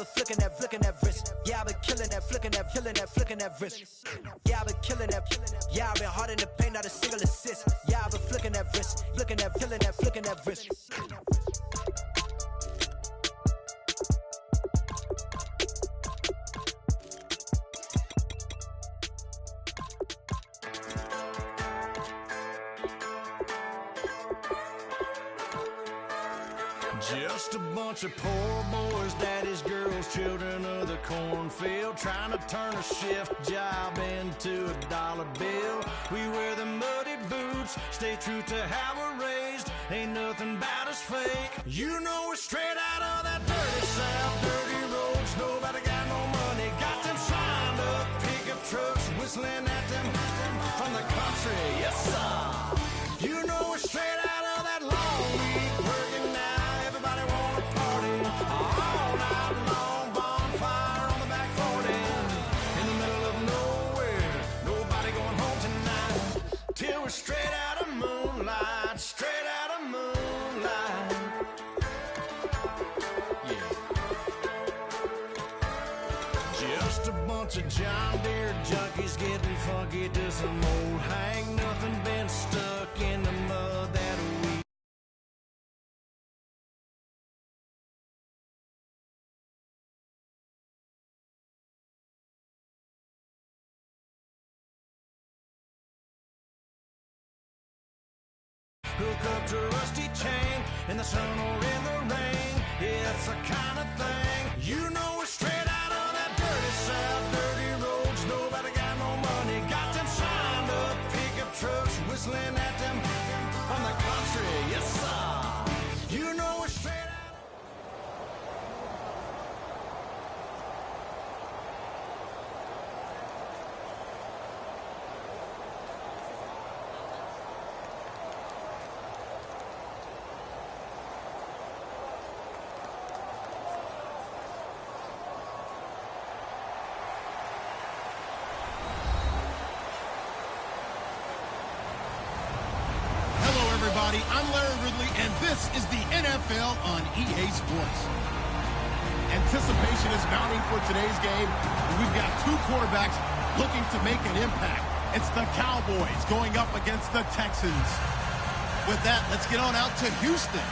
I've been flicking that wrist. Yeah, I've been killing that, flicking that wrist. Yeah, I've been killing that. Yeah, I've been hard in the paint, not a single assist. Yeah, I've been flicking that wrist, flicking that wrist. Just a bunch of poor boys, daddies, girls, children of the cornfield, trying to turn a shift job into a dollar bill. We wear the muddy boots, stay true to how we're raised. Ain't nothing about us fake. You know we're straight out of that dirty South, dirty roads. Nobody got no money, got them signed up pickup trucks, whistling at them from the country. Yes, sir. You know we're straight out of that long week working now. Everybody wanna party all night long, bonfire on the back 40 in the middle of nowhere. Nobody going home tonight till we're straight out of moonlight, straight out of moonlight. Yeah. Just a bunch of John Deere junkies getting funky to some old hang. Nothing been stuck in the mud that we hook up to a rusty chain in the sun or in the rain. Yeah, it's the kind of thing. You know we're straight out of that dirty South, dirty roads. Nobody got no money, got them signed up pickup trucks, whistling at them from the country. Yes, sir. You know we're straight out. I'm Larry Ridley, and this is the NFL on EA Sports. Anticipation is mounting for today's game. We've got two quarterbacks looking to make an impact. It's the Cowboys going up against the Texans. With that, let's get on out to Houston.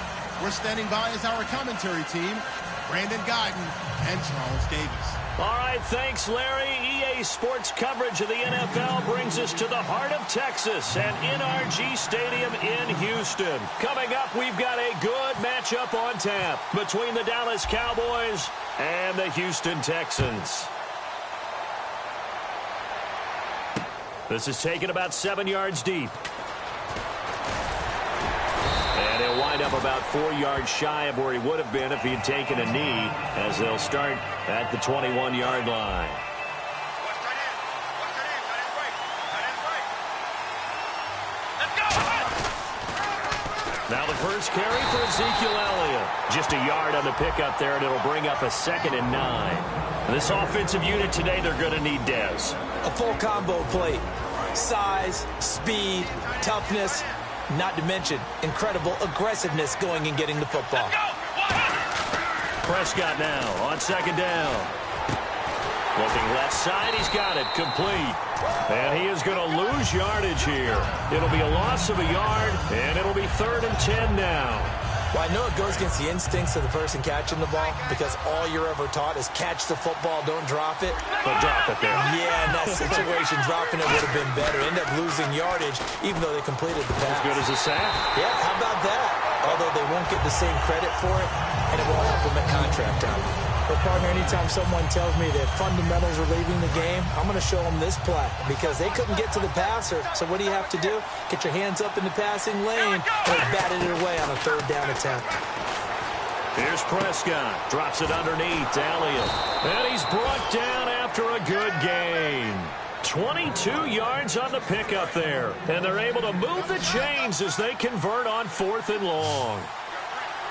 We're standing by as our commentary team, Brandon Guyton and Charles Davis. All right, thanks, Larry. EA Sports coverage of the NFL brings us to the heart of Texas and NRG Stadium in Houston. Coming up, we've got a good matchup on tap between the Dallas Cowboys and the Houston Texans. This is taken about 7 yards deep. And he'll wind up about 4 yards shy of where he would have been if he had taken a knee, as they'll start at the 21-yard line. Now the first carry for Ezekiel Elliott. Just a yard on the pickup there, and it'll bring up a 2nd and 9. This offensive unit today, they're going to need Dez. A full combo plate. Size, speed, toughness, not to mention incredible aggressiveness going and getting the football. Prescott now on 2nd down. Looking left side, he's got it, complete. And he is going to lose yardage here. It'll be a loss of a yard, and it'll be 3rd and 10 now. Well, I know it goes against the instincts of the person catching the ball, because all you're ever taught is catch the football, don't drop it. But drop it there. Yeah, in that situation, dropping it would have been better. End up losing yardage, even though they completed the pass. As good as a sack. Yeah, how about that? Although they won't get the same credit for it, and it won't help them at contract time. But, partner, anytime someone tells me that fundamentals are leaving the game, I'm going to show them this play, because they couldn't get to the passer. So what do you have to do? Get your hands up in the passing lane and batted it away on a 3rd down attempt. Here's Prescott. Drops it underneath to Elliott. And he's brought down after a good gain. 22 yards on the pickup there. And they're able to move the chains as they convert on 4th and long.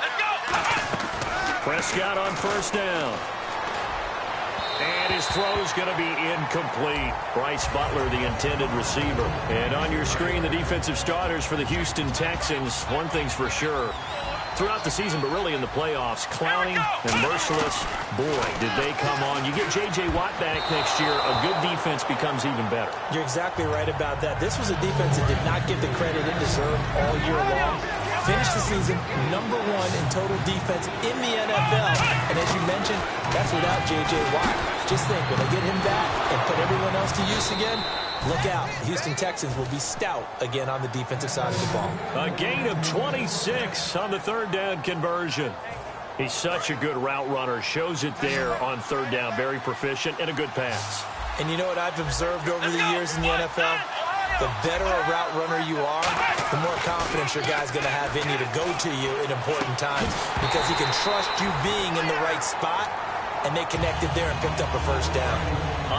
Let's go! Prescott on 1st down. And his throw's going to be incomplete. Bryce Butler, the intended receiver. And on your screen, the defensive starters for the Houston Texans. One thing's for sure, throughout the season, but really in the playoffs, clowning and merciless. Boy, did they come on. You get J.J. Watt back next year, a good defense becomes even better. You're exactly right about that. This was a defense that did not get the credit it deserved all year long. Finished the season #1 in total defense in the NFL. And as you mentioned, that's without J.J. Watt. Just think, when they get him back and put everyone else to use again, look out. The Houston Texans will be stout again on the defensive side of the ball. A gain of 26 on the third down conversion. He's such a good route runner. Shows it there on third down. Very proficient and a good pass. And you know what I've observed over the years in the NFL? The better a route runner you are, the more confidence your guy's going to have in you to go to you in important times because he can trust you being in the right spot, and they connected there and picked up a first down.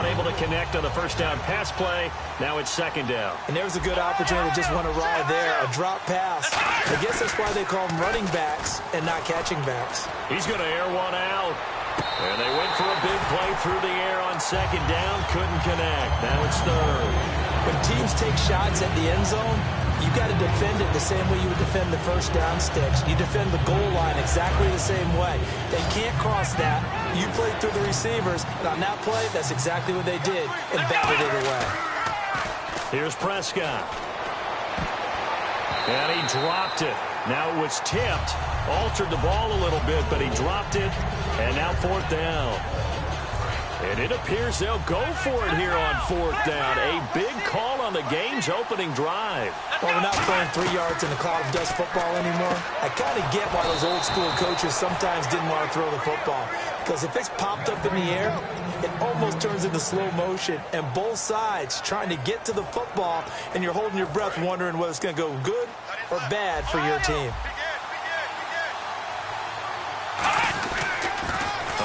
Unable to connect on the first down pass play. Now it's second down. And there was a good opportunity to just want to ride there, a drop pass. I guess that's why they call them running backs and not catching backs. He's going to air one out. And they went for a big play through the air on second down. Couldn't connect. Now it's third. When teams take shots at the end zone, you got to defend it the same way you would defend the first down sticks. You defend the goal line exactly the same way. They can't cross that. You play through the receivers. And on that play, that's exactly what they did and batted it away. Here's Prescott. And he dropped it. Now it was tipped. Altered the ball a little bit, but he dropped it. And now fourth down. And it appears they'll go for it here on fourth down. A big call on the game's opening drive. Well, we're not playing 3 yards in the cloud of dust football anymore. I kind of get why those old school coaches sometimes didn't want to throw the football. Because if it's popped up in the air, it almost turns into slow motion. And both sides trying to get to the football, and you're holding your breath wondering whether it's going to go good or bad for your team.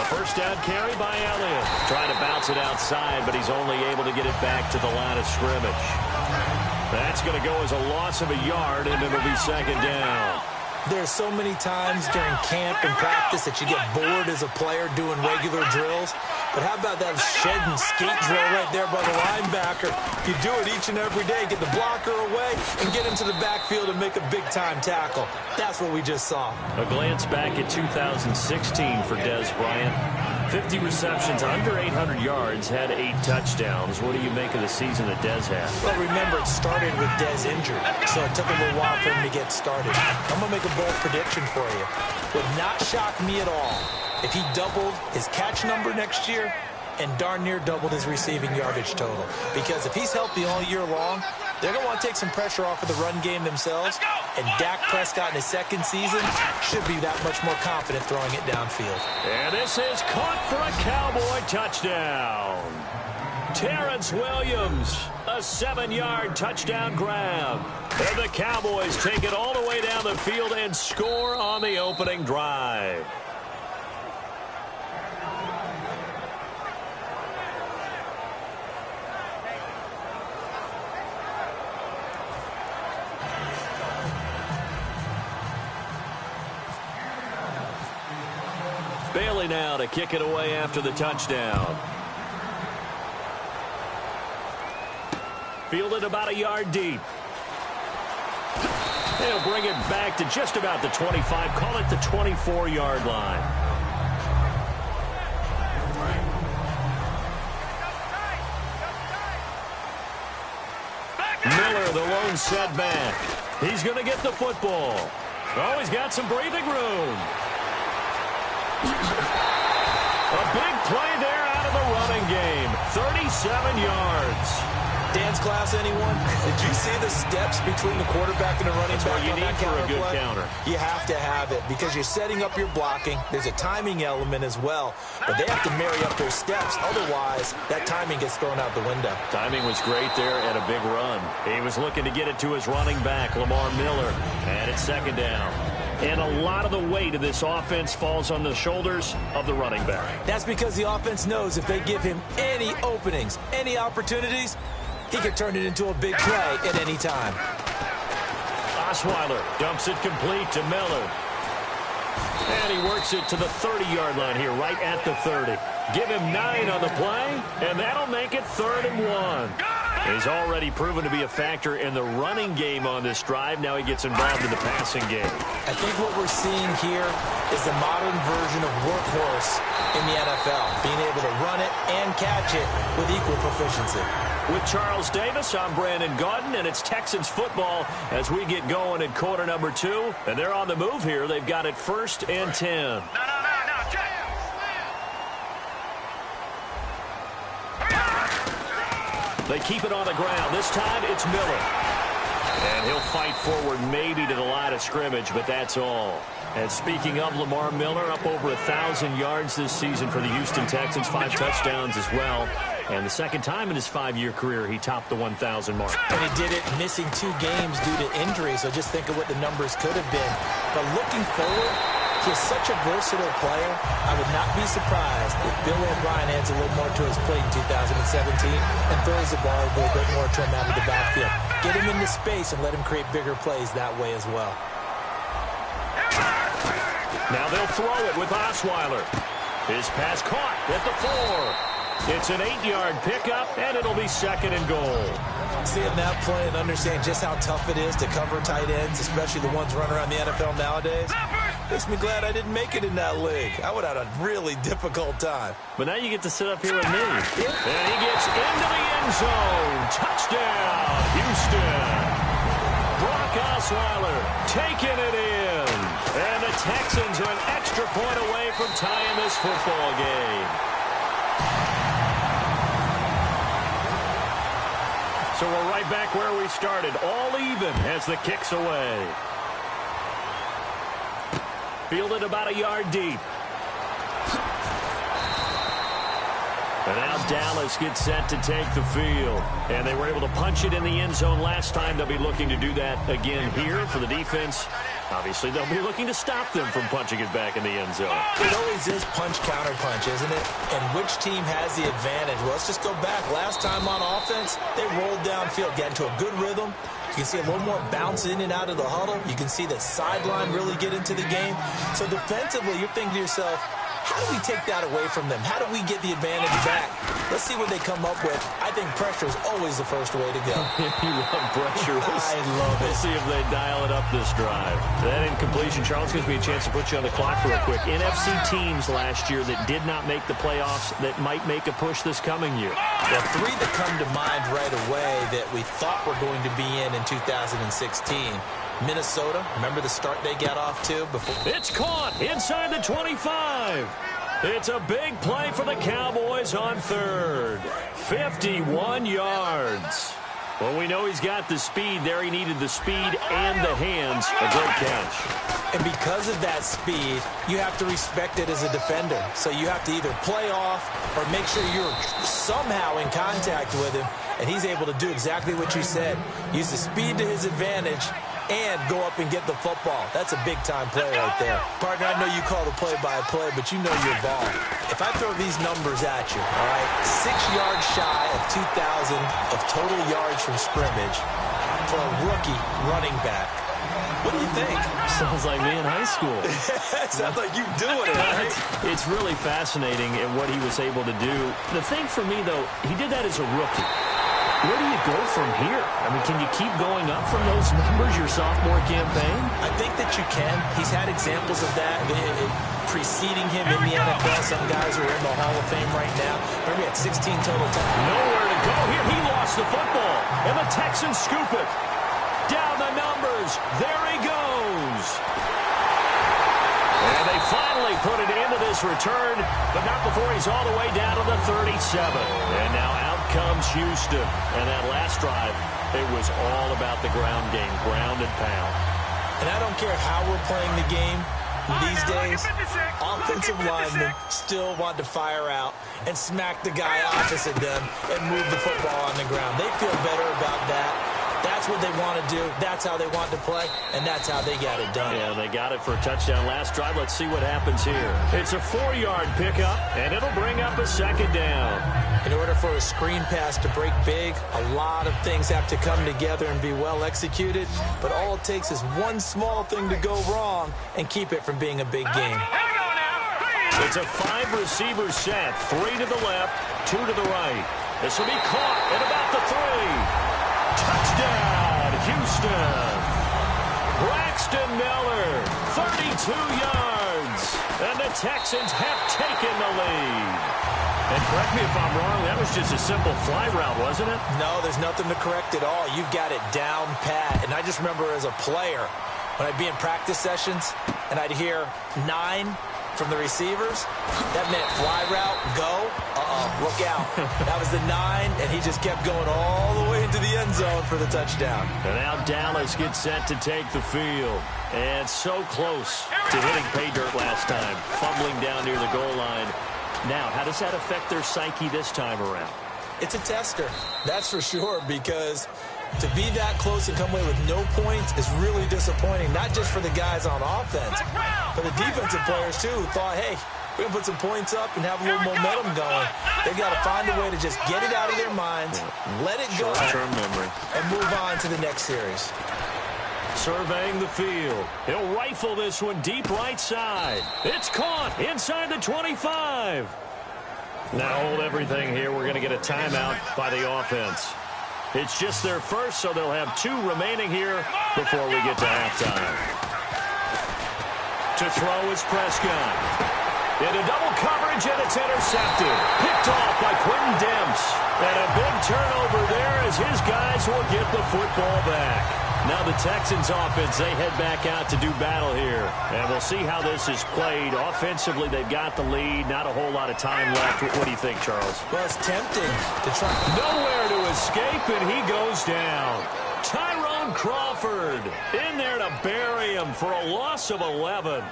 First down carry by Elliott. Trying to bounce it outside, but he's only able to get it back to the line of scrimmage. That's going to go as a loss of a yard, and it'll be second down. There's so many times during camp and practice that you get bored as a player doing regular drills. But how about that shed and skate drill right there by the linebacker? You do it each and every day. Get the blocker away and get into the backfield and make a big-time tackle. That's what we just saw. A glance back at 2016 for Dez Bryant. 50 receptions, under 800 yards, had 8 touchdowns. What do you make of the season that Dez had? Well, remember, it started with Dez injured, so it took a little while for him to get started. I'm going to make a bold prediction for you. Would not shock me at all if he doubled his catch number next year and darn near doubled his receiving yardage total. Because if he's healthy all year long, they're going to want to take some pressure off of the run game themselves. And Dak Prescott in his second season should be that much more confident throwing it downfield. And this is caught for a Cowboy touchdown. Terrence Williams, a 7-yard touchdown grab. And the Cowboys take it all the way down the field and score on the opening drive. Bailey now to kick it away after the touchdown. Fielded about a yard deep. They'll bring it back to just about the 25. Call it the 24-yard line. Miller, the lone setback. He's going to get the football. Oh, he's got some breathing room. A big play there out of the running game. 37 yards. Dance class, anyone? Did you see the steps between the quarterback and the running back? That's what you need for a good play? counter. You have to have it because you're setting up your blocking. There's a timing element as well. But they have to marry up their steps. Otherwise, that timing gets thrown out the window. Timing was great there and a big run. He was looking to get it to his running back, Lamar Miller. And it's second down. And a lot of the weight of this offense falls on the shoulders of the running back. That's because the offense knows if they give him any openings, any opportunities, he can turn it into a big play at any time. Osweiler dumps it complete to Miller. And he works it to the 30-yard line here, right at the 30. Give him 9 on the play, and that'll make it 3rd and 1. He's already proven to be a factor in the running game on this drive. Now he gets involved in the passing game. I think what we're seeing here is the modern version of workhorse in the NFL, being able to run it and catch it with equal proficiency. With Charles Davis, I'm Brandon Gaudin, and it's Texans football as we get going in quarter number 2. And they're on the move here. They've got it 1st and 10. They keep it on the ground. This time it's Miller. And he'll fight forward maybe to the line of scrimmage, but that's all. And speaking of Lamar Miller, up over 1,000 yards this season for the Houston Texans, 5 touchdowns as well. And the second time in his 5-year career, he topped the 1,000 mark. And he did it missing 2 games due to injury, so just think of what the numbers could have been. But looking forward, he's such a versatile player. I would not be surprised if Bill O'Brien adds a little more to his plate in 2017 and throws the ball a little bit more to him out of the backfield. Get him into space and let him create bigger plays that way as well. Now they'll throw it with Osweiler. His pass caught at the 4. It's an 8-yard pickup, and it'll be 2nd and goal. Seeing that play and understanding just how tough it is to cover tight ends, especially the ones running around the NFL nowadays, makes me glad I didn't make it in that league. I would have had a really difficult time. But now you get to sit up here with me. Yeah. And he gets into the end zone. Touchdown, Houston. Brock Osweiler taking it in. And the Texans are an extra point away from tying this football game. So we're right back where we started, all even as the kick's away. Fielded about a yard deep. And now Dallas gets set to take the field. And they were able to punch it in the end zone last time. They'll be looking to do that again here for the defense. Obviously, they'll be looking to stop them from punching it back in the end zone. It always is punch-counter-punch, isn't it? And which team has the advantage? Well, let's just go back. Last time on offense, they rolled downfield, got into a good rhythm. You can see a little more bounce in and out of the huddle. You can see the sideline really get into the game. So defensively, you're thinking to yourself, how do we take that away from them? How do we get the advantage back? Let's see what they come up with. I think pressure is always the first way to go. You love pressure. I love it. We'll see if they dial it up this drive. That incompletion, Charles, gives me a chance to put you on the clock real quick. NFC teams last year that did not make the playoffs that might make a push this coming year. Well, 3 that come to mind right away that we thought were going to be in 2016. Minnesota, remember the start they got off to before? It's caught inside the 25. It's a big play for the Cowboys on 3rd. 51 yards. Well, we know he's got the speed there. He needed the speed and the hands. A great catch. And because of that speed, you have to respect it as a defender. So you have to either play off or make sure you're somehow in contact with him. And he's able to do exactly what you said. Use the speed to his advantage and go up and get the football. That's a big-time play right there. Partner, I know you call the play-by-play, but you know your ball. If I throw these numbers at you, all right, 6 yards shy of 2,000 of total yards from scrimmage for a rookie running back. What do you think? Sounds like me in high school. Sounds like you doing it, right? It's really fascinating at what he was able to do. The thing for me, though, he did that as a rookie. Where do you go from here? I mean, can you keep going up from those numbers your sophomore campaign? I think that you can. He's had examples of that preceding him in the NFL. Some guys are in the Hall of Fame right now. Remember, he had 16 total times. Nowhere to go here. He lost the football, and the Texans scoop it. Down the numbers. There he goes. And they finally put it into this return, but not before he's all the way down to the 37. And now out comes Houston. And that last drive, it was all about the ground game, ground and pound. And I don't care how we're playing the game these days, offensive linemen still want to fire out and smack the guy opposite them and move the football on the ground. They feel better about that. That's what they want to do. That's how they want to play, and that's how they got it done. Yeah, they got it for a touchdown last drive. Let's see what happens here. It's a 4-yard pickup, and it'll bring up a 2nd down. In order for a screen pass to break big, a lot of things have to come together and be well executed, but all it takes is one small thing to go wrong and keep it from being a big game. It's a 5-receiver set, 3 to the left, 2 to the right. This will be caught at about the 3. Touchdown, Houston. Braxton Miller, 32 yards. And the Texans have taken the lead. And correct me if I'm wrong, that was just a simple fly route, wasn't it? No, there's nothing to correct at all. You've got it down pat. And I just remember as a player, when I'd be in practice sessions and I'd hear 9 from the receivers, that meant fly route, go, look out. That was the 9, and he just kept going all the way into the end zone for the touchdown. And now Dallas gets set to take the field. And so close to hitting pay dirt last time, fumbling down near the goal line. Now, how does that affect their psyche this time around? It's a tester, that's for sure, because to be that close and come away with no points is really disappointing, not just for the guys on offense, but the defensive players, too, who thought, hey, we're going to put some points up and have a little momentum going. They've got to find a way to just get it out of their minds, let it go, short-term memory, and move on to the next series. Surveying the field. He'll rifle this one deep right side. It's caught inside the 25. Now hold everything here. We're going to get a timeout by the offense. It's just their first, so they'll have 2 remaining here before we get to halftime. To throw is Prescott. Into double coverage, and it's intercepted. Picked off by Quentin Demps. And a big turnover there as his guys will get the football back. Now the Texans offense, they head back out to do battle here. And we'll see how this is played. Offensively, they've got the lead. Not a whole lot of time left. What do you think, Charles? Well, it's tempting to try. Nowhere to escape, and he goes down. Tyrone Crawford in there to bury him for a loss of 11.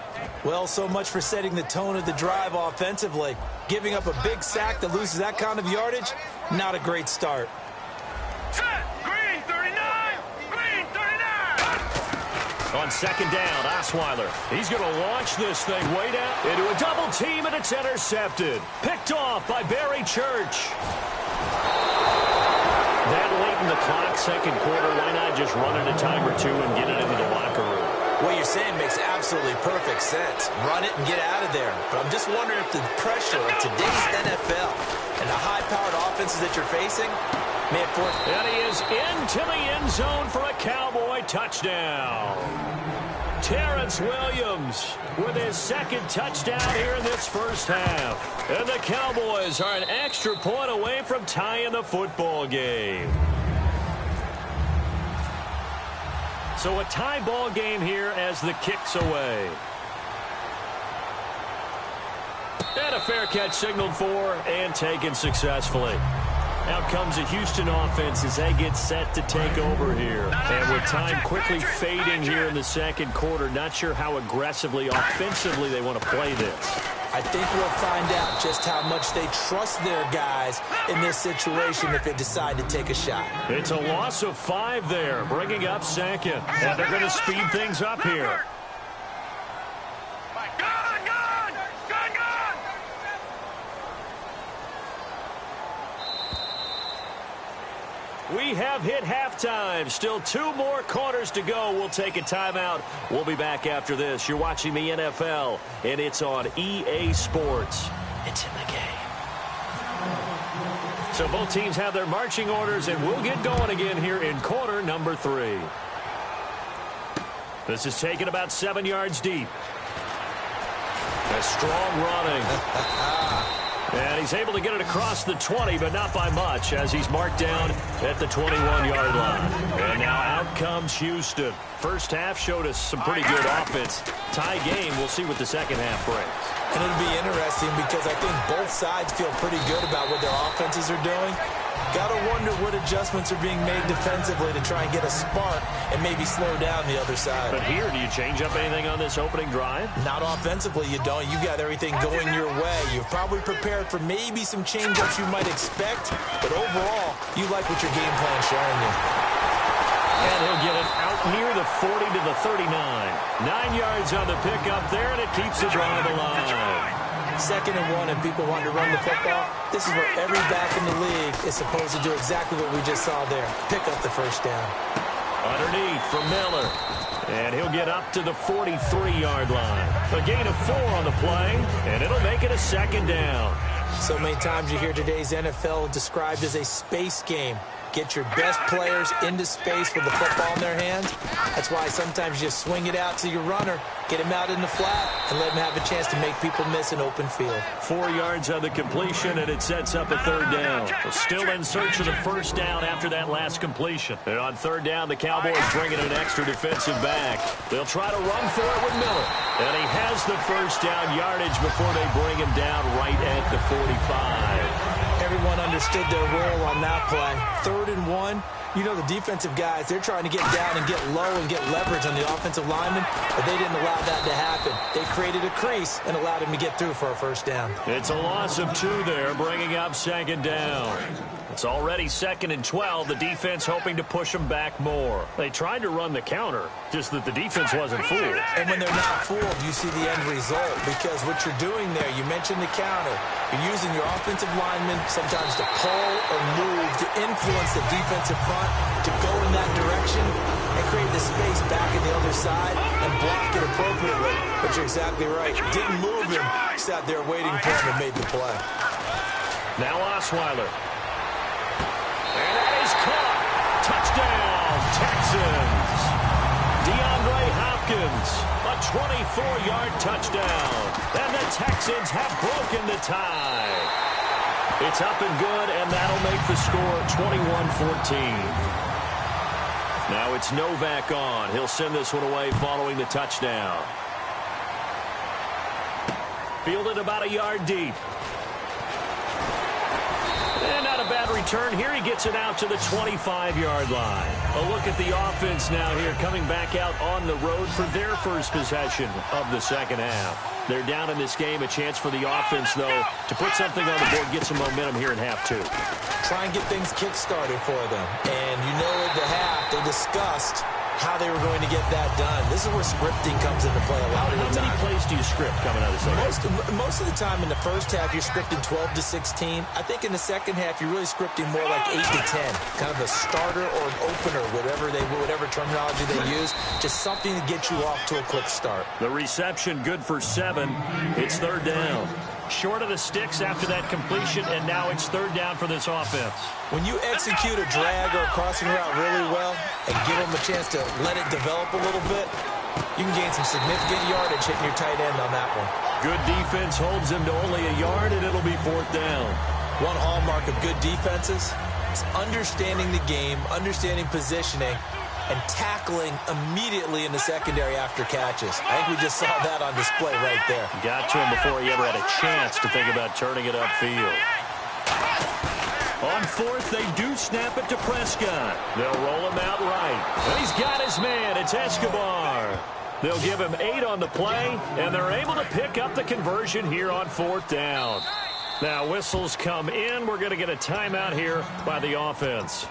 Well, so much for setting the tone of the drive offensively. Giving up a big sack that loses that kind of yardage, not a great start. Green 39! Green 39! On second down, Osweiler. He's going to launch this thing way down into a double team, and it's intercepted. Picked off by Barry Church. That late in the clock, second quarter, why not just run it a time or 2 and get it into the locker room? What you're saying makes absolutely perfect sense. Run it and get out of there. But I'm just wondering if the pressure of today's NFL and the high-powered offenses that you're facing may have forced. And he is into the end zone for a Cowboy touchdown. Terrence Williams with his second touchdown here in this first half. And the Cowboys are an extra point away from tying the football game. So a tie ball game here as the kick's away. And a fair catch signaled for and taken successfully. Out comes the Houston offense as they get set to take over here. And with time quickly fading here in the second quarter, not sure how aggressively, offensively they want to play this. I think we'll find out just how much they trust their guys in this situation if they decide to take a shot. It's a loss of 5 there, bringing up second. And they're going to speed things up here. We have hit halftime. Still 2 more quarters to go. We'll take a timeout. We'll be back after this. You're watching the NFL, and it's on EA Sports. It's in the game. So both teams have their marching orders, and we'll get going again here in quarter number 3. This is taken about 7 yards deep. A strong running. And he's able to get it across the 20, but not by much, as he's marked down at the 21-yard line. And now out comes Houston. First half showed us some pretty good offense. Tie game, we'll see what the second half brings. And it'll be interesting because I think both sides feel pretty good about what their offenses are doing. Got to wonder what adjustments are being made defensively to try and get a spark and maybe slow down the other side. But here, do you change up anything on this opening drive? Not offensively, you don't. You got everything going your way. You've probably prepared for maybe some change-ups you might expect, but overall, you like what your game plan's showing you. And he'll get it out near the 40 to the 39. 9 yards on the pickup there, and it keeps the drive alive. 2nd and 1, and people want to run the football. This is where every back in the league is supposed to do exactly what we just saw there. Pick up the first down. Underneath for Miller. And he'll get up to the 43-yard line. A gain of 4 on the play, and it'll make it a 2nd down. So many times you hear today's NFL described as a space game. Get your best players into space with the football in their hands. That's why sometimes you swing it out to your runner, get him out in the flat, and let him have a chance to make people miss an open field. 4 yards on the completion, and it sets up a third down. Still in search of the first down after that last completion. And on third down, the Cowboys bring in an extra defensive back. They'll try to run for it with Miller. And he has the first down yardage before they bring him down right at the 45. Everyone understood their role on that play. 3rd and 1. You know the defensive guys, they're trying to get down and get low and get leverage on the offensive lineman, but they didn't allow that to happen. They created a crease and allowed him to get through for a first down. It's a loss of 2 there, bringing up second down. It's already 2nd and 12. The defense hoping to push them back more. They tried to run the counter, just that the defense wasn't fooled. And when they're not fooled, you see the end result, because what you're doing there, you mentioned the counter. You're using your offensive linemen sometimes to pull or move to influence the defensive front to go in that direction and create the space back in the other side and block it appropriately. But you're exactly right. Didn't move him. Sat there waiting for him and made the play. Now Osweiler. And that is caught. Touchdown, Texans. DeAndre Hopkins, a 24-yard touchdown. And the Texans have broken the tie. It's up and good, and that'll make the score 21-14. Now it's Novak on. He'll send this one away following the touchdown. Fielded about a yard deep. And not a bad return here. He gets it out to the 25-yard line. A look at the offense now here, coming back out on the road for their first possession of the second half. They're down in this game. A chance for the offense, though, to put something on the board, get some momentum here in half 2. Try and get things kick-started for them. And you know at the half, they discussed how they were going to get that done. This is where scripting comes into play a lot of the time. How many plays do you script coming out of the second half? Most of the time in the first half, you're scripting 12 to 16. I think in the second half, you're really scripting more like 8 to 10. Kind of a starter or an opener, whatever terminology they use. Just something to get you off to a quick start. The reception good for 7. It's third down. Short of the sticks after that completion, and now it's third down for this offense. When you execute a drag or a crossing route really well and give them a chance to let it develop a little bit, you can gain some significant yardage hitting your tight end on that one. Good defense holds him to only a yard, and it'll be fourth down. One hallmark of good defenses is understanding the game, understanding positioning, and tackling immediately in the secondary after catches. I think we just saw that on display right there. Got to him before he ever had a chance to think about turning it upfield. On fourth, they do snap it to Prescott. They'll roll him out right. And he's got his man. It's Escobar. They'll give him 8 on the play, and they're able to pick up the conversion here on fourth down. Now whistles come in. We're going to get a timeout here by the offense.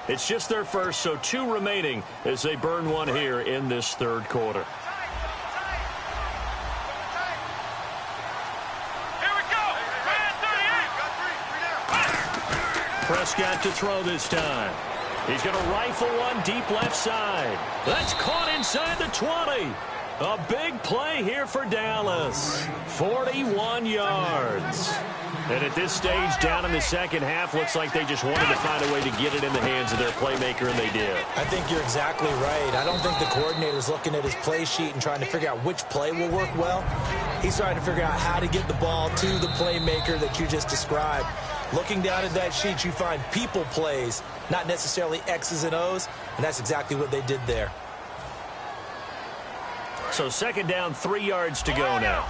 It's just their first, so 2 remaining as they burn one here in this third quarter. Here we go. Prescott to throw this time. He's going to rifle one deep left side. That's caught inside the 20. A big play here for Dallas. 41 yards. And at this stage, down in the second half, looks like they just wanted to find a way to get it in the hands of their playmaker, and they did. I think you're exactly right. I don't think the coordinator's looking at his play sheet and trying to figure out which play will work well. He's trying to figure out how to get the ball to the playmaker that you just described. Looking down at that sheet, you find people plays, not necessarily X's and O's, and that's exactly what they did there. So second down, 3 yards to go now.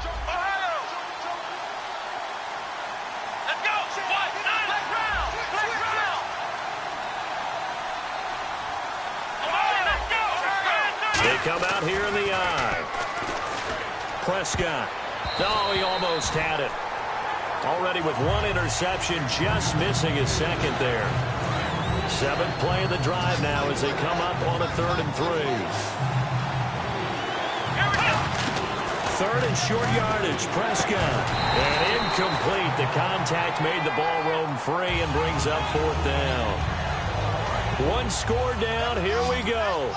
They come out here in the eye. Prescott. Oh, he almost had it. Already with 1 interception, just missing his second there. 7th play of the drive now as they come up on a 3rd and 3. 3rd and short yardage, Prescott. And incomplete. The contact made the ball roam free and brings up 4th down. 1 score down. Here we go.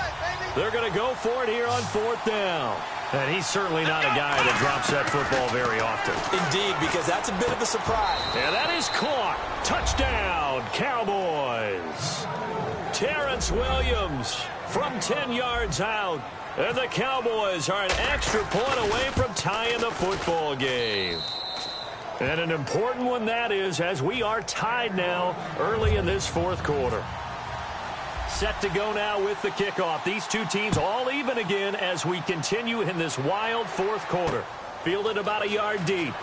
They're going to go for it here on 4th down. And he's certainly not a guy that drops that football very often. Indeed, because that's a bit of a surprise. And that is caught. Touchdown, Cowboys. Terrence Williams from 10 yards out. And the Cowboys are an extra point away from tying the football game. And an important one that is, as we are tied now early in this fourth quarter. Set to go now with the kickoff. These two teams all even again as we continue in this wild fourth quarter. Fielded about a yard deep.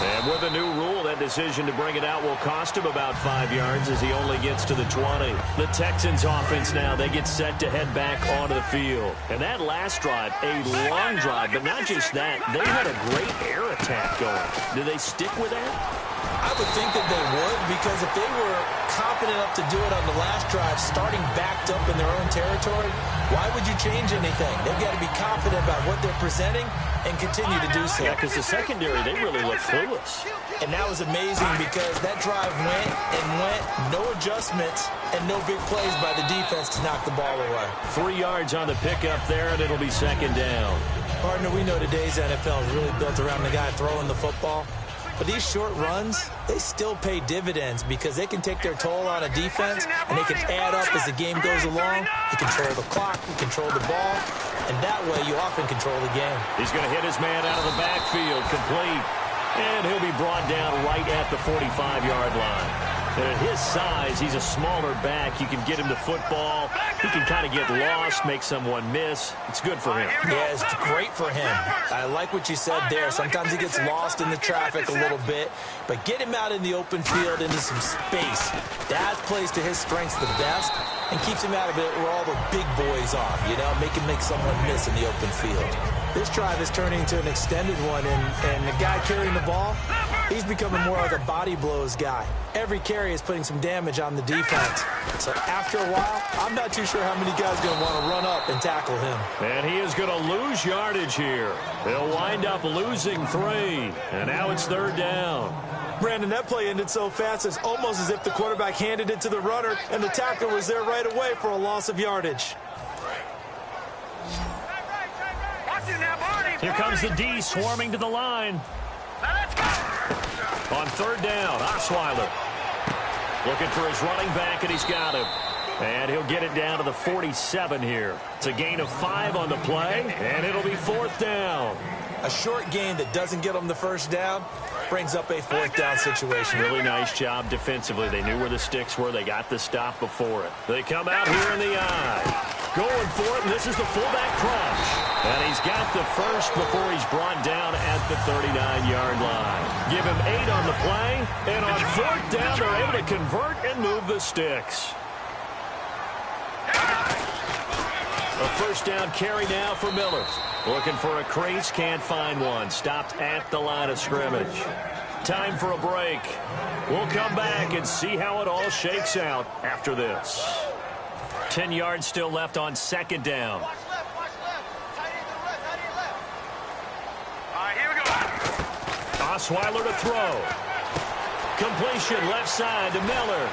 And with a new rule, that decision to bring it out will cost him about 5 yards as he only gets to the 20. The Texans offense now, they get set to head back onto the field. And that last drive, a long drive, but not just that. They had a great air attack going. Do they stick with that? I would think that they would, because if they were confident enough to do it on the last drive, starting backed up in their own territory, why would you change anything? They've got to be confident about what they're presenting and continue to do so. Yeah, because the secondary, they really look clueless. And that was amazing because that drive went and went, no adjustments, and no big plays by the defense to knock the ball away. 3 yards on the pickup there, and it'll be second down. Partner, we know today's NFL is really built around the guy throwing the football. But these short runs, they still pay dividends because they can take their toll on a defense, and they can add up as the game goes along. You control the clock, you control the ball, and that way you often control the game. He's going to hit his man out of the backfield, complete. And he'll be brought down right at the 45-yard line. And at his size, he's a smaller back. You can get him the football. He can kind of get lost, make someone miss. It's good for him. Yeah, it's great for him. I like what you said there. Sometimes he gets lost in the traffic a little bit. But get him out in the open field into some space. That plays to his strengths the best and keeps him out of it where all the big boys are, you know, make him make someone miss in the open field. This drive is turning into an extended one, and the guy carrying the ball, he's becoming more like a body blows guy. Every carry is putting some damage on the defense. So after a while, I'm not too sure how many guys are going to want to run up and tackle him. And he is going to lose yardage here. He'll wind up losing 3. And now it's third down. Brandon, that play ended so fast, it's almost as if the quarterback handed it to the runner, and the tackler was there right away for a loss of yardage. Here comes the D swarming to the line. On third down, Osweiler looking for his running back, and he's got him. And he'll get it down to the 47 here. It's a gain of 5 on the play, and it'll be fourth down. A short gain that doesn't get them the first down brings up a fourth down situation. Really nice job defensively. They knew where the sticks were. They got the stop before it. They come out here in the eye. Going for it, and this is the fullback crunch. And he's got the first before he's brought down at the 39-yard line. Give him 8 on the play, and on fourth down, they're able to convert and move the sticks. A first down carry now for Miller. Looking for a crease, can't find one. Stopped at the line of scrimmage. Time for a break. We'll come back and see how it all shakes out after this. 10 yards still left on second down. All right, here we go. Osweiler to throw. Completion left side to Miller.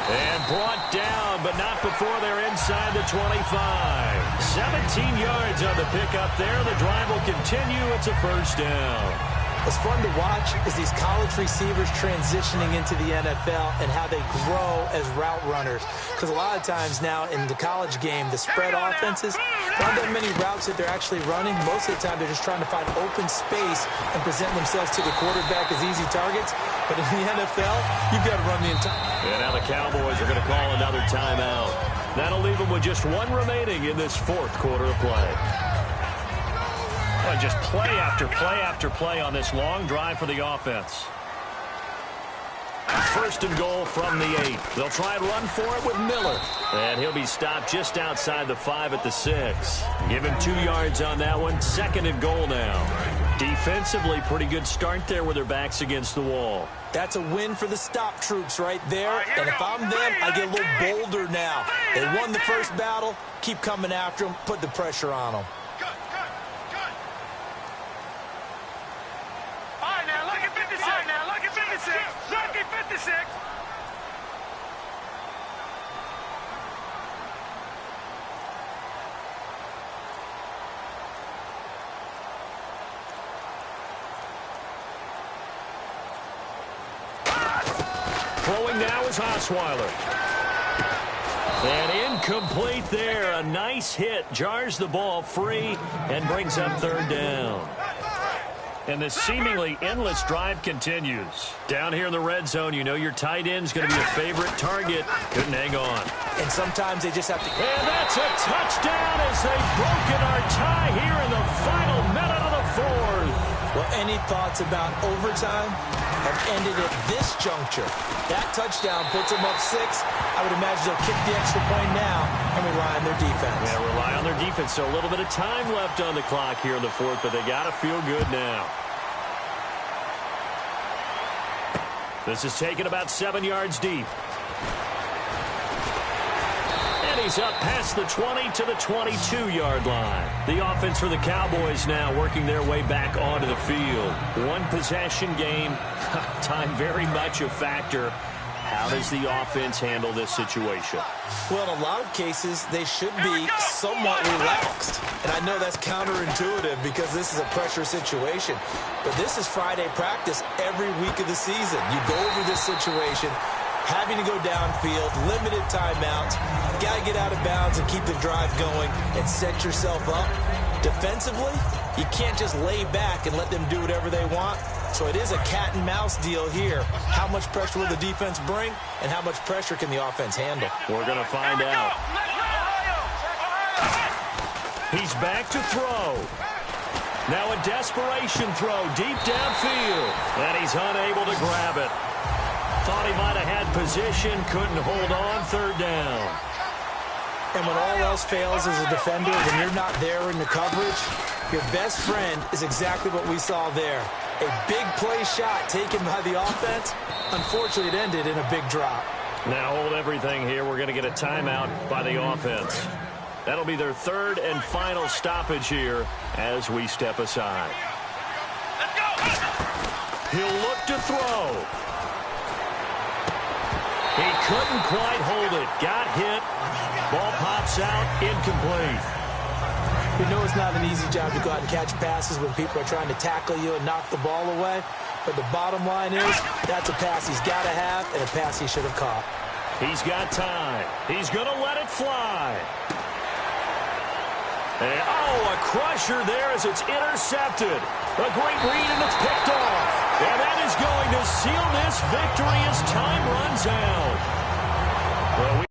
And brought down, but not before they're inside the 25. 17 yards on the pickup there. The drive will continue. It's a first down. What's fun to watch is these college receivers transitioning into the NFL and how they grow as route runners. Because a lot of times now in the college game, the spread offenses, there aren't that many routes that they're actually running. Most of the time, they're just trying to find open space and present themselves to the quarterback as easy targets. But in the NFL, you've got to run the entire... And now the Cowboys are going to call another timeout. That'll leave them with just 1 remaining in this fourth quarter of play. Well, just play after play after play on this long drive for the offense. First and goal from the 8. They'll try and run for it with Miller. And he'll be stopped just outside the 5 at the 6. Give him 2 yards on that one. Second and goal now. Defensively, pretty good start there with their backs against the wall. That's a win for the stop troops right there. And if I'm them, I get a little bolder now. They won the first battle. Keep coming after them. Put the pressure on them. Throwing now is Osweiler. And incomplete there. A nice hit. Jars the ball free and brings up third down. And the seemingly endless drive continues. Down here in the red zone, you know your tight end's going to be a favorite target. Couldn't hang on. And sometimes they just have to... And that's a touchdown as they've broken our tie here in the final minute of the fourth. Well, any thoughts about overtime have ended at this juncture. That touchdown puts them up 6. I would imagine they'll kick the extra point now and rely on their defense. Yeah, rely on their defense. So a little bit of time left on the clock here in the fourth, but they got to feel good now. This is taken about 7 yards deep. And he's up past the 20 to the 22-yard line. The offense for the Cowboys now working their way back onto the field. One possession game. Time very much a factor. How does the offense handle this situation? Well, in a lot of cases, they should be somewhat relaxed. And I know that's counterintuitive because this is a pressure situation. But this is Friday practice every week of the season. You go over this situation, having to go downfield, limited timeouts. Got to get out of bounds and keep the drive going and set yourself up. Defensively, you can't just lay back and let them do whatever they want. So it is a cat and mouse deal here. How much pressure will the defense bring, and how much pressure can the offense handle? We're going to find out. He's back to throw. Now a desperation throw deep downfield. And he's unable to grab it. Thought he might have had position, couldn't hold on, third down. And when all else fails as a defender, when you're not there in the coverage, your best friend is exactly what we saw there. A big play shot taken by the offense. Unfortunately, it ended in a big drop. Now hold everything here. We're going to get a timeout by the offense. That'll be their third and final stoppage here as we step aside. Let's go. He'll look to throw. He couldn't quite hold it. Got hit. Ball pops out. Incomplete. We know it's not an easy job to go out and catch passes when people are trying to tackle you and knock the ball away. But the bottom line is that's a pass he's got to have and a pass he should have caught. He's got time. He's going to let it fly. And, a crusher there as it's intercepted. A great read, and it's picked off. And that is going to seal this victory as time runs out. Well,